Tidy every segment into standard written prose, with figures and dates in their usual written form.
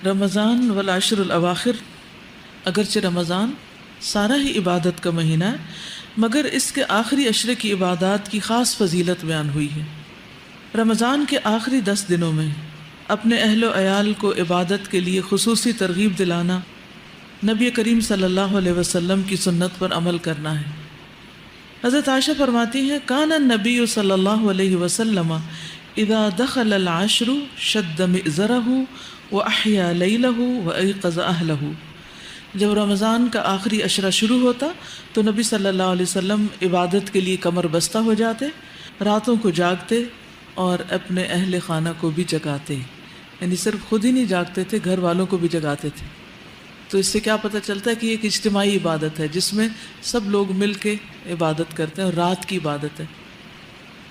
رمضان والعشر الاواخر، اگرچہ رمضان سارا ہی عبادت کا مہینہ ہے مگر اس کے آخری عشرے کی عبادات کی خاص فضیلت بیان ہوئی ہے۔ رمضان کے آخری 10 دنوں میں اپنے اہل و عیال کو عبادت کے لیے خصوصی ترغیب دلانا نبی کریم صلی اللہ علیہ وسلم کی سنت پر عمل کرنا ہے۔ حضرت عائشہ فرماتی ہیں کان النبی صلی اللہ علیہ وسلم اذا دخل العشر شد مئزرہ واحیا لیلہ وایقظ اہلہ۔ جب رمضان کا آخری عشرہ شروع ہوتا تو نبی صلی اللہ علیہ وسلم عبادت کے لیے کمر بستہ ہو جاتے، راتوں کو جاگتے اور اپنے اہل خانہ کو بھی جگاتے، یعنی صرف خود ہی نہیں جاگتے تھے، گھر والوں کو بھی جگاتے تھے۔ تو اس سے کیا پتہ چلتا ہے کہ یہ ایک اجتماعی عبادت ہے جس میں سب لوگ مل کے عبادت کرتے ہیں اور رات کی عبادت ہے۔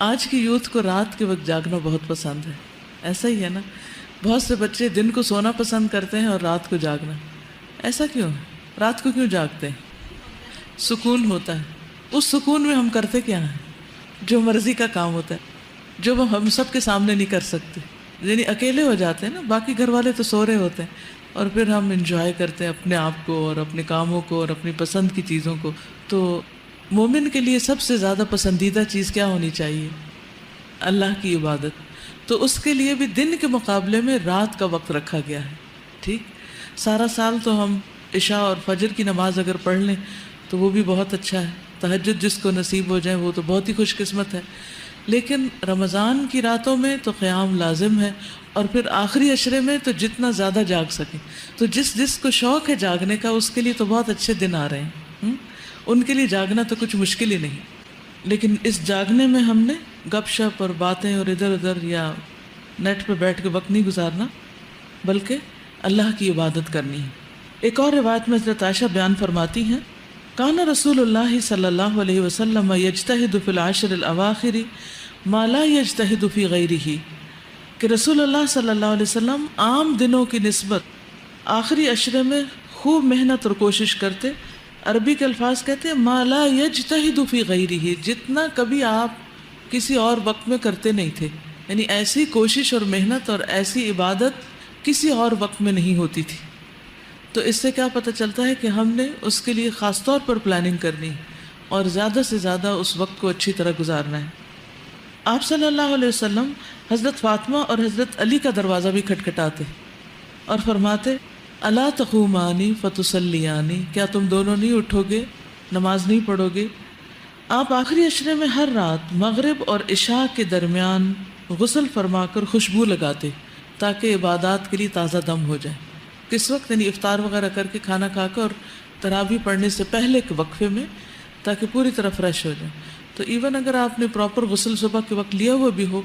آج کی یوتھ کو رات کے وقت جاگنا بہت پسند ہے، ایسا ہی ہے نا؟ بہت سے بچے دن کو سونا پسند کرتے ہیں اور رات کو جاگنا۔ ایسا کیوں ہے؟ رات کو کیوں جاگتے ہیں؟ سکون ہوتا ہے، اس سکون میں ہم کرتے کیا ہیں؟ جو مرضی کا کام ہوتا ہے، جو ہم سب کے سامنے نہیں کر سکتے، یعنی اکیلے ہو جاتے ہیں نا، باقی گھر والے تو سو رہے ہوتے ہیں اور پھر ہم انجوائے کرتے ہیں اپنے آپ کو اور اپنے کاموں کو اور اپنی پسند کی چیزوں کو۔ تو مومن کے لیے سب سے زیادہ پسندیدہ چیز کیا ہونی چاہیے؟ اللہ کی عبادت۔ تو اس کے لیے بھی دن کے مقابلے میں رات کا وقت رکھا گیا ہے۔ ٹھیک، سارا سال تو ہم عشاء اور فجر کی نماز اگر پڑھ لیں تو وہ بھی بہت اچھا ہے، تہجد جس کو نصیب ہو جائے وہ تو بہت ہی خوش قسمت ہے، لیکن رمضان کی راتوں میں تو قیام لازم ہے، اور پھر آخری عشرے میں تو جتنا زیادہ جاگ سکیں۔ تو جس کو شوق ہے جاگنے کا اس کے لیے تو بہت اچھے دن آ رہے ہیں، ان کے لیے جاگنا تو کچھ مشکل ہی نہیں۔ لیکن اس جاگنے میں ہم نے گپ شپ اور باتیں اور ادھر ادھر یا نیٹ پہ بیٹھ کے وقت نہیں گزارنا، بلکہ اللہ کی عبادت کرنی ہے۔ ایک اور روایت میں حضرت عائشہ بیان فرماتی ہیں کان رسول اللہ صلی اللہ علیہ وسلم یجتہد فی العشر الاواخر ما لا یجتہد فی غیرہ، کہ رسول اللہ صلی اللہ علیہ وسلم عام دنوں کی نسبت آخری عشرے میں خوب محنت اور کوشش کرتے۔ عربی کے الفاظ کہتے ہیں ما لا یجتہد فی غیرہ، جتنا کبھی آپ کسی اور وقت میں کرتے نہیں تھے، یعنی ایسی کوشش اور محنت اور ایسی عبادت کسی اور وقت میں نہیں ہوتی تھی۔ تو اس سے کیا پتہ چلتا ہے کہ ہم نے اس کے لیے خاص طور پر پلاننگ کرنی اور زیادہ سے زیادہ اس وقت کو اچھی طرح گزارنا ہے۔ آپ صلی اللہ علیہ وسلم حضرت فاطمہ اور حضرت علی کا دروازہ بھی کھٹکھٹاتے اور فرماتے الا تقومانی فتصلیانی، کیا تم دونوں نہیں اٹھو گے، نماز نہیں پڑھو گے؟ آپ آخری عشرے میں ہر رات مغرب اور عشاء کے درمیان غسل فرما کر خوشبو لگاتے تاکہ عبادات کے لیے تازہ دم ہو جائے۔ کس وقت؟ یعنی افطار وغیرہ کر کے کھانا کھا کر اور تراویح پڑھنے سے پہلے کے وقفے میں، تاکہ پوری طرح فریش ہو جائے۔ تو ایون اگر آپ نے پراپر غسل صبح کے وقت لیا ہوا بھی ہو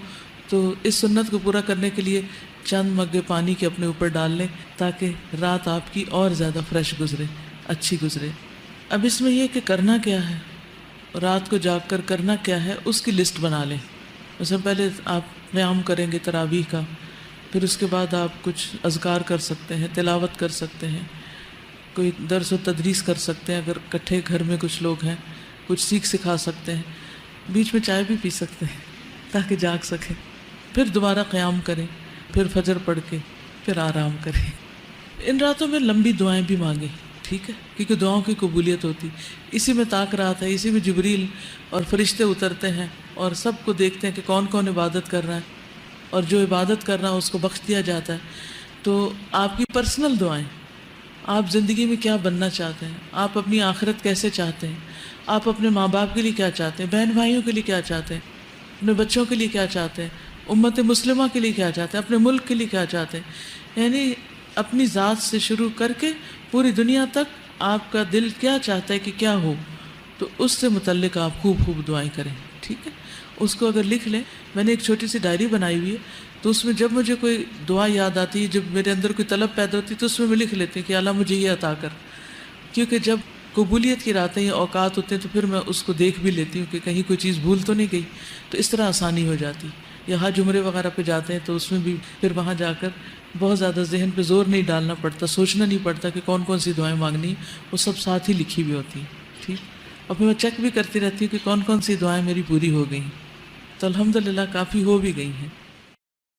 تو اس سنت کو پورا کرنے کے لیے چند مگے پانی کے اپنے اوپر ڈال لیں تاکہ رات آپ کی اور زیادہ فریش گزرے، اچھی گزرے۔ اب اس میں یہ کہ کرنا کیا ہے، رات کو جاگ کر کرنا کیا ہے، اس کی لسٹ بنا لیں۔ مثلا پہلے آپ قیام کریں گے تراویح کا، پھر اس کے بعد آپ کچھ اذکار کر سکتے ہیں، تلاوت کر سکتے ہیں، کوئی درس و تدریس کر سکتے ہیں، اگر کٹھے گھر میں کچھ لوگ ہیں کچھ سیکھ سکھا سکتے ہیں، بیچ میں چائے بھی پی سکتے ہیں تاکہ جاگ سکیں، پھر دوبارہ قیام کریں، پھر فجر پڑھ کے پھر آرام کریں۔ ان راتوں میں لمبی دعائیں بھی مانگیں، ٹھیک ہے، کیونکہ دعاؤں کی قبولیت ہوتی، اسی میں طاق رات ہے، اسی میں جبریل اور فرشتے اترتے ہیں اور سب کو دیکھتے ہیں کہ کون کون عبادت کر رہا ہے، اور جو عبادت کر رہا ہے اس کو بخش دیا جاتا ہے۔ تو آپ کی پرسنل دعائیں، آپ زندگی میں کیا بننا چاہتے ہیں، آپ اپنی آخرت کیسے چاہتے ہیں، آپ اپنے ماں باپ کے لیے کیا چاہتے ہیں، بہن بھائیوں کے لیے کیا چاہتے ہیں، اپنے بچوں کے لیے کیا چاہتے ہیں، امت مسلمہ کے لیے کیا چاہتے ہیں، اپنے ملک کے لیے کیا چاہتے ہیں، یعنی اپنی ذات سے شروع کر کے پوری دنیا تک آپ کا دل کیا چاہتا ہے کہ کیا ہو، تو اس سے متعلق آپ خوب خوب دعائیں کریں، ٹھیک ہے۔ اس کو اگر لکھ لیں، میں نے ایک چھوٹی سی ڈائری بنائی ہوئی ہے، تو اس میں جب مجھے کوئی دعا یاد آتی ہے، جب میرے اندر کوئی طلب پیدا ہوتی ہے تو اس میں لکھ لیتی ہوں کہ اللہ مجھے یہ عطا کر، کیونکہ جب قبولیت کی راتیں یا اوقات ہوتے ہیں تو پھر میں اس کو دیکھ بھی لیتی ہوں کہ کہیں کوئی چیز بھول تو نہیں گئی، تو اس طرح آسانی ہو جاتی۔ یا حج عمرے وغیرہ پہ جاتے ہیں تو اس میں بھی پھر وہاں جا کر بہت زیادہ ذہن پہ زور نہیں ڈالنا پڑتا، سوچنا نہیں پڑتا کہ کون کون سی دعائیں مانگنی ہیں، وہ سب ساتھ ہی لکھی ہوئی ہوتی ہیں، ٹھیک۔ اور پھر میں چیک بھی کرتی رہتی ہوں کہ کون کون سی دعائیں میری پوری ہو گئیں، تو الحمدللہ کافی ہو بھی گئی ہیں۔